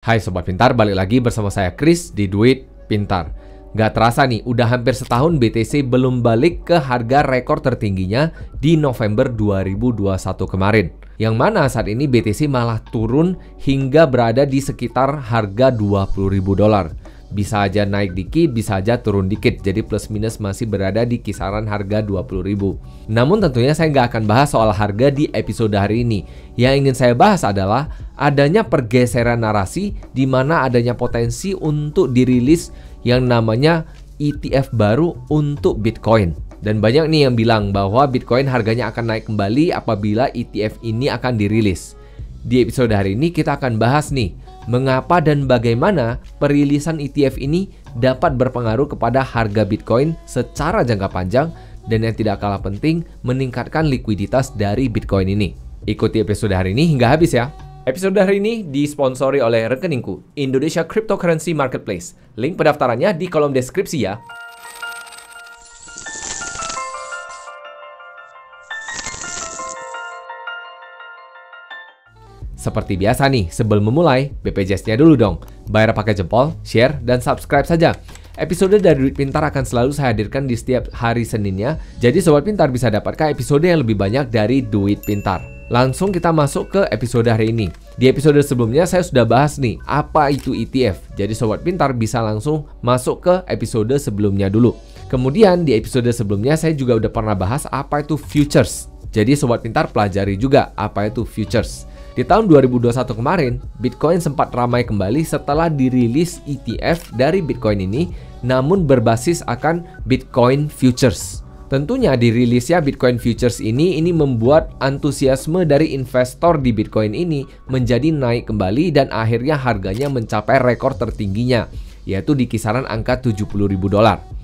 Hai Sobat Pintar, balik lagi bersama saya Chris di Duit Pintar. Gak terasa nih, udah hampir setahun BTC belum balik ke harga rekor tertingginya di November 2021 kemarin. Yang mana saat ini BTC malah turun hingga berada di sekitar harga $20.000. Bisa aja naik dikit, bisa aja turun dikit. Jadi plus minus masih berada di kisaran harga 20.000. Namun tentunya saya nggak akan bahas soal harga di episode hari ini. Yang ingin saya bahas adalah adanya pergeseran narasi di mana adanya potensi untuk dirilis yang namanya ETF baru untuk Bitcoin. Dan banyak nih yang bilang bahwa Bitcoin harganya akan naik kembali apabila ETF ini akan dirilis. Di episode hari ini kita akan bahas nih, mengapa dan bagaimana perilisan ETF ini dapat berpengaruh kepada harga Bitcoin secara jangka panjang dan yang tidak kalah penting, meningkatkan likuiditas dari Bitcoin ini. Ikuti episode hari ini hingga habis ya. Episode hari ini disponsori oleh rekeningku, Indonesia Cryptocurrency Marketplace. Link pendaftarannya di kolom deskripsi ya. Seperti biasa nih, sebelum memulai, BPJS-nya dulu dong. Bayar pakai jempol, share, dan subscribe saja. Episode dari Duit Pintar akan selalu saya hadirkan di setiap hari Seninnya. Jadi Sobat Pintar bisa dapatkan episode yang lebih banyak dari Duit Pintar. Langsung kita masuk ke episode hari ini. Di episode sebelumnya saya sudah bahas nih, apa itu ETF. Jadi Sobat Pintar bisa langsung masuk ke episode sebelumnya dulu. Kemudian di episode sebelumnya saya juga udah pernah bahas apa itu futures. Jadi Sobat Pintar pelajari juga apa itu futures. Di tahun 2021 kemarin, Bitcoin sempat ramai kembali setelah dirilis ETF dari Bitcoin ini, namun berbasis akan Bitcoin Futures. Tentunya dirilisnya Bitcoin Futures ini membuat antusiasme dari investor di Bitcoin ini menjadi naik kembali dan akhirnya harganya mencapai rekor tertingginya, yaitu di kisaran angka $70.000.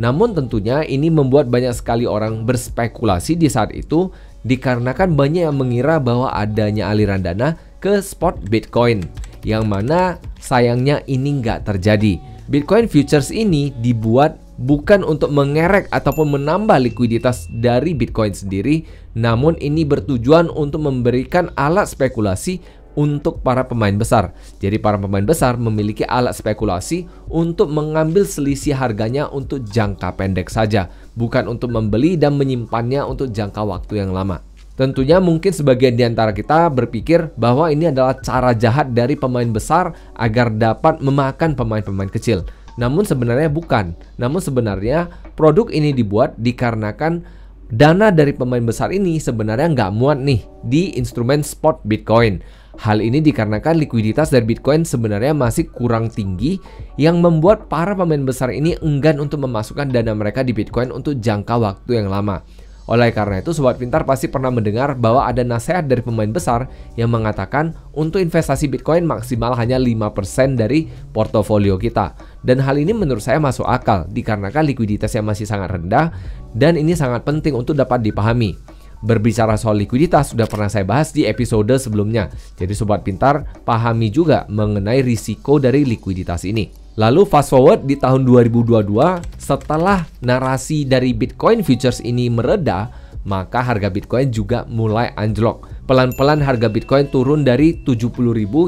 Namun tentunya ini membuat banyak sekali orang berspekulasi di saat itu, dikarenakan banyak yang mengira bahwa adanya aliran dana ke spot Bitcoin, yang mana sayangnya ini nggak terjadi. Bitcoin Futures ini dibuat bukan untuk mengerek ataupun menambah likuiditas dari Bitcoin sendiri, namun ini bertujuan untuk memberikan alat spekulasi untuk para pemain besar. Jadi para pemain besar memiliki alat spekulasi untuk mengambil selisih harganya untuk jangka pendek saja, bukan untuk membeli dan menyimpannya untuk jangka waktu yang lama. Tentunya mungkin sebagian di antara kita berpikir bahwa ini adalah cara jahat dari pemain besar agar dapat memakan pemain-pemain kecil. Namun sebenarnya bukan. Namun sebenarnya produk ini dibuat dikarenakan dana dari pemain besar ini sebenarnya nggak muat nih di instrumen spot Bitcoin. Hal ini dikarenakan likuiditas dari Bitcoin sebenarnya masih kurang tinggi, yang membuat para pemain besar ini enggan untuk memasukkan dana mereka di Bitcoin untuk jangka waktu yang lama. Oleh karena itu, Sobat Pintar pasti pernah mendengar bahwa ada nasihat dari pemain besar yang mengatakan untuk investasi Bitcoin maksimal hanya 5% dari portofolio kita. Dan hal ini menurut saya masuk akal dikarenakan likuiditasnya masih sangat rendah dan ini sangat penting untuk dapat dipahami. Berbicara soal likuiditas sudah pernah saya bahas di episode sebelumnya. Jadi Sobat Pintar pahami juga mengenai risiko dari likuiditas ini. Lalu fast forward di tahun 2022, setelah narasi dari Bitcoin Futures ini mereda, maka harga Bitcoin juga mulai anjlok. Pelan-pelan harga Bitcoin turun dari 70.000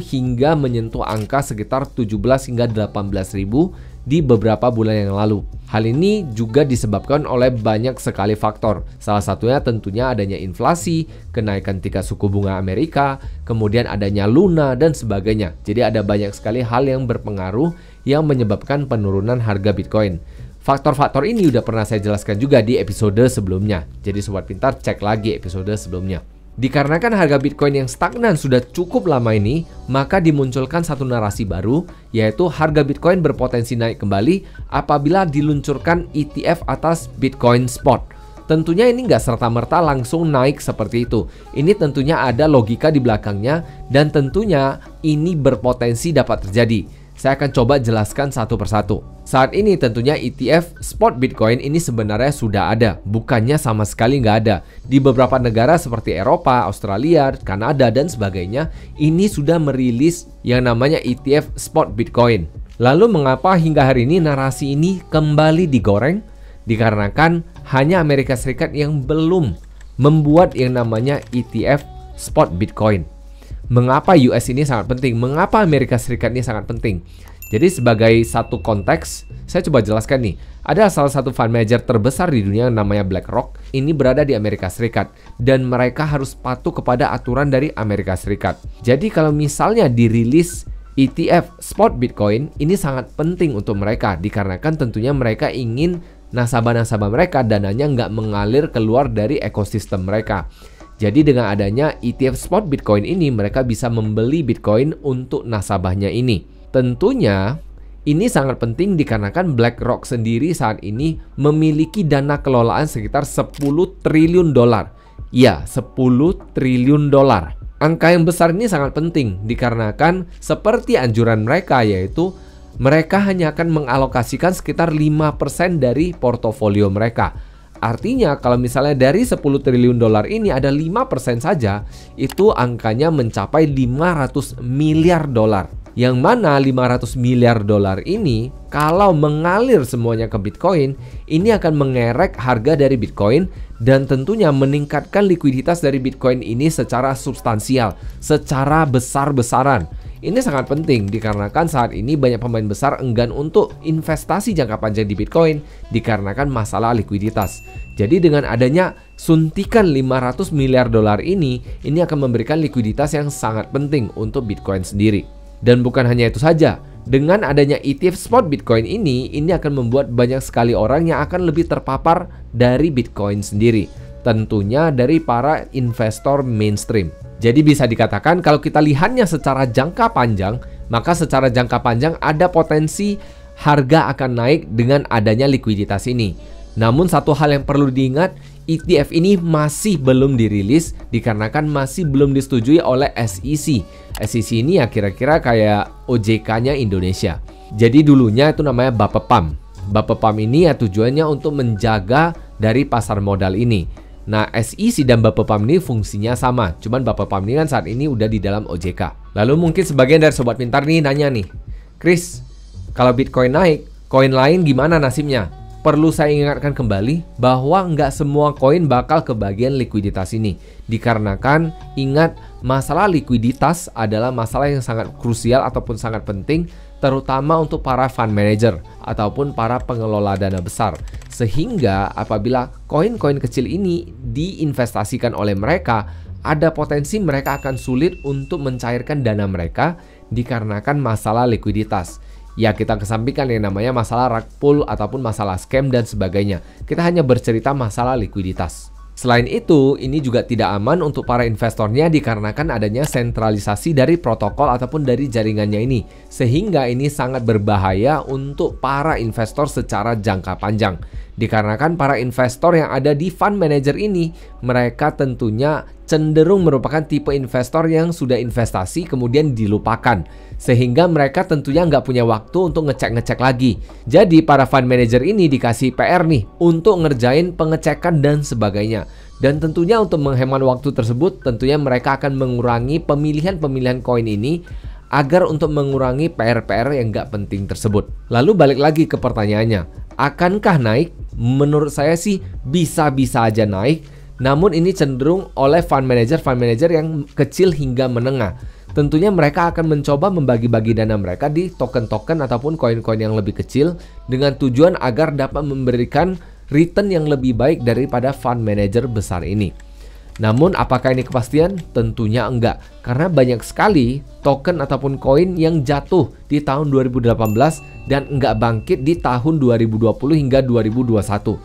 hingga menyentuh angka sekitar 17 hingga 18.000 di beberapa bulan yang lalu. Hal ini juga disebabkan oleh banyak sekali faktor. Salah satunya tentunya adanya inflasi, kenaikan tingkat suku bunga Amerika, kemudian adanya Luna dan sebagainya. Jadi ada banyak sekali hal yang berpengaruh yang menyebabkan penurunan harga Bitcoin. Faktor-faktor ini udah pernah saya jelaskan juga di episode sebelumnya. Jadi Sobat Pintar cek lagi episode sebelumnya. Dikarenakan harga Bitcoin yang stagnan sudah cukup lama ini, maka dimunculkan satu narasi baru, yaitu harga Bitcoin berpotensi naik kembali apabila diluncurkan ETF atas Bitcoin Spot. Tentunya ini nggak serta-merta langsung naik seperti itu. Ini tentunya ada logika di belakangnya dan tentunya ini berpotensi dapat terjadi. Saya akan coba jelaskan satu persatu. Saat ini tentunya ETF spot Bitcoin ini sebenarnya sudah ada, bukannya sama sekali nggak ada. Di beberapa negara seperti Eropa, Australia, Kanada, dan sebagainya, ini sudah merilis yang namanya ETF spot Bitcoin. Lalu mengapa hingga hari ini narasi ini kembali digoreng? Dikarenakan hanya Amerika Serikat yang belum membuat yang namanya ETF spot Bitcoin. mengapa US ini sangat penting, mengapa Amerika Serikat ini sangat penting. Jadi sebagai satu konteks, saya coba jelaskan nih. Ada salah satu fund manager terbesar di dunia yang namanya BlackRock. Ini berada di Amerika Serikat. Dan mereka harus patuh kepada aturan dari Amerika Serikat. Jadi kalau misalnya dirilis ETF spot Bitcoin, ini sangat penting untuk mereka. Dikarenakan tentunya mereka ingin nasabah-nasabah mereka dananya nggak mengalir keluar dari ekosistem mereka. Jadi dengan adanya ETF spot Bitcoin ini, mereka bisa membeli Bitcoin untuk nasabahnya ini. Tentunya ini sangat penting dikarenakan BlackRock sendiri saat ini memiliki dana kelolaan sekitar 10 triliun dolar. Ya, 10 triliun dolar. Angka yang besar ini sangat penting dikarenakan seperti anjuran mereka, yaitu mereka hanya akan mengalokasikan sekitar 5% dari portofolio mereka. Artinya kalau misalnya dari 10 triliun dolar ini ada 5% saja, itu angkanya mencapai 500 miliar dolar. Yang mana 500 miliar dolar ini kalau mengalir semuanya ke Bitcoin, ini akan mengerek harga dari Bitcoin dan tentunya meningkatkan likuiditas dari Bitcoin ini secara substansial, secara besar-besaran. Ini sangat penting dikarenakan saat ini banyak pemain besar enggan untuk investasi jangka panjang di Bitcoin dikarenakan masalah likuiditas. Jadi dengan adanya suntikan 500 miliar dolar ini akan memberikan likuiditas yang sangat penting untuk Bitcoin sendiri. Dan bukan hanya itu saja, dengan adanya ETF spot Bitcoin ini akan membuat banyak sekali orang yang akan lebih terpapar dari Bitcoin sendiri. Tentunya dari para investor mainstream. Jadi bisa dikatakan kalau kita lihatnya secara jangka panjang, maka secara jangka panjang ada potensi harga akan naik dengan adanya likuiditas ini. Namun satu hal yang perlu diingat, ETF ini masih belum dirilis dikarenakan masih belum disetujui oleh SEC. SEC ini ya kira-kira kayak OJK-nya Indonesia. Jadi dulunya itu namanya Bapepam. Bapepam ini ya tujuannya untuk menjaga dari pasar modal ini. Nah, SEC dan Bapepam ini fungsinya sama. Cuman Bapepam ini kan saat ini udah di dalam OJK. Lalu mungkin sebagian dari Sobat Pintar nih nanya nih, Chris, kalau Bitcoin naik, koin lain gimana nasibnya? Perlu saya ingatkan kembali bahwa nggak semua koin bakal kebagian likuiditas ini. Dikarenakan ingat masalah likuiditas adalah masalah yang sangat krusial ataupun sangat penting terutama untuk para fund manager ataupun para pengelola dana besar. Sehingga apabila koin-koin kecil ini diinvestasikan oleh mereka, ada potensi mereka akan sulit untuk mencairkan dana mereka dikarenakan masalah likuiditas. Ya kita kesampingkan yang namanya masalah rug pull ataupun masalah scam dan sebagainya. Kita hanya bercerita masalah likuiditas. Selain itu, ini juga tidak aman untuk para investornya dikarenakan adanya sentralisasi dari protokol ataupun dari jaringannya ini. Sehingga ini sangat berbahaya untuk para investor secara jangka panjang. Dikarenakan para investor yang ada di fund manager ini, mereka tentunya cenderung merupakan tipe investor yang sudah investasi kemudian dilupakan. Sehingga mereka tentunya nggak punya waktu untuk ngecek-ngecek lagi. Jadi para fund manager ini dikasih PR nih untuk ngerjain pengecekan dan sebagainya. Dan tentunya untuk menghemat waktu tersebut, tentunya mereka akan mengurangi pemilihan-pemilihan koin ini agar untuk mengurangi PR-PR yang nggak penting tersebut. Lalu balik lagi ke pertanyaannya, akankah naik? Menurut saya sih bisa-bisa aja naik. Namun ini cenderung oleh fund manager yang kecil hingga menengah. Tentunya mereka akan mencoba membagi-bagi dana mereka di token-token ataupun koin-koin yang lebih kecil dengan tujuan agar dapat memberikan return yang lebih baik daripada fund manager besar ini. Namun apakah ini kepastian? Tentunya enggak, karena banyak sekali token ataupun koin yang jatuh di tahun 2018 dan enggak bangkit di tahun 2020 hingga 2021.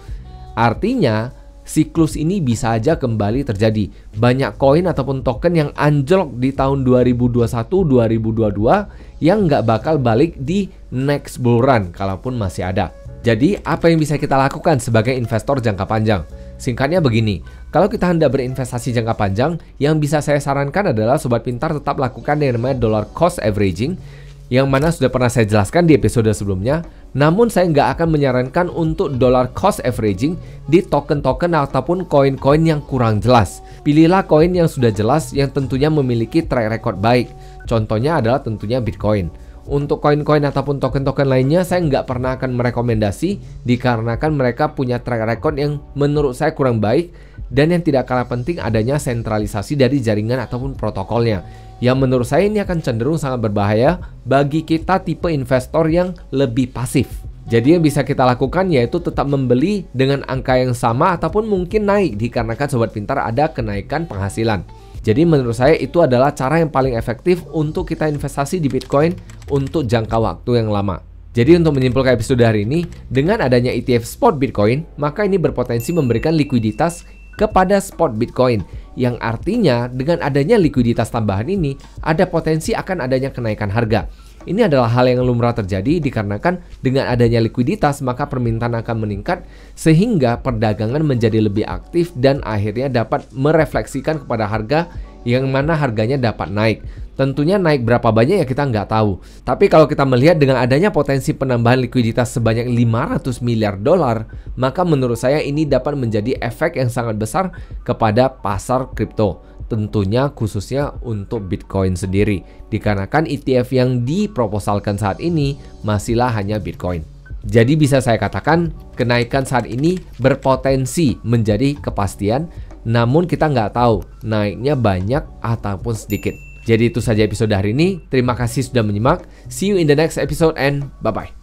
Artinya siklus ini bisa aja kembali terjadi. Banyak koin ataupun token yang anjlok di tahun 2021-2022 yang nggak bakal balik di next bull run kalaupun masih ada. Jadi apa yang bisa kita lakukan sebagai investor jangka panjang? Singkatnya begini, kalau kita hendak berinvestasi jangka panjang, yang bisa saya sarankan adalah Sobat Pintar tetap lakukan yang namanya dollar cost averaging, yang mana sudah pernah saya jelaskan di episode sebelumnya. Namun saya nggak akan menyarankan untuk dollar cost averaging di token-token ataupun koin-koin yang kurang jelas. Pilihlah koin yang sudah jelas yang tentunya memiliki track record baik. Contohnya adalah tentunya Bitcoin. Untuk koin-koin ataupun token-token lainnya saya nggak pernah akan merekomendasi dikarenakan mereka punya track record yang menurut saya kurang baik Dan yang tidak kalah penting adanya sentralisasi dari jaringan ataupun protokolnya. Yang menurut saya ini akan cenderung sangat berbahaya bagi kita tipe investor yang lebih pasif. Jadi yang bisa kita lakukan yaitu tetap membeli dengan angka yang sama ataupun mungkin naik dikarenakan Sobat Pintar ada kenaikan penghasilan. Jadi menurut saya itu adalah cara yang paling efektif untuk kita investasi di Bitcoin untuk jangka waktu yang lama. Jadi untuk menyimpulkan episode hari ini, dengan adanya ETF spot Bitcoin, maka ini berpotensi memberikan likuiditas kepada spot Bitcoin, yang artinya dengan adanya likuiditas tambahan ini ada potensi akan adanya kenaikan harga. Ini adalah hal yang lumrah terjadi dikarenakan dengan adanya likuiditas maka permintaan akan meningkat sehingga perdagangan menjadi lebih aktif dan akhirnya dapat merefleksikan kepada harga yang mana harganya dapat naik. Tentunya naik berapa banyak ya kita nggak tahu. Tapi kalau kita melihat dengan adanya potensi penambahan likuiditas sebanyak 500 miliar dolar, maka menurut saya ini dapat menjadi efek yang sangat besar kepada pasar kripto. Tentunya khususnya untuk Bitcoin sendiri. Dikarenakan ETF yang diproposalkan saat ini masihlah hanya Bitcoin. Jadi bisa saya katakan kenaikan saat ini berpotensi menjadi kepastian, namun kita nggak tahu naiknya banyak ataupun sedikit. Jadi itu saja episode hari ini. Terima kasih sudah menyimak. See you in the next episode and bye-bye.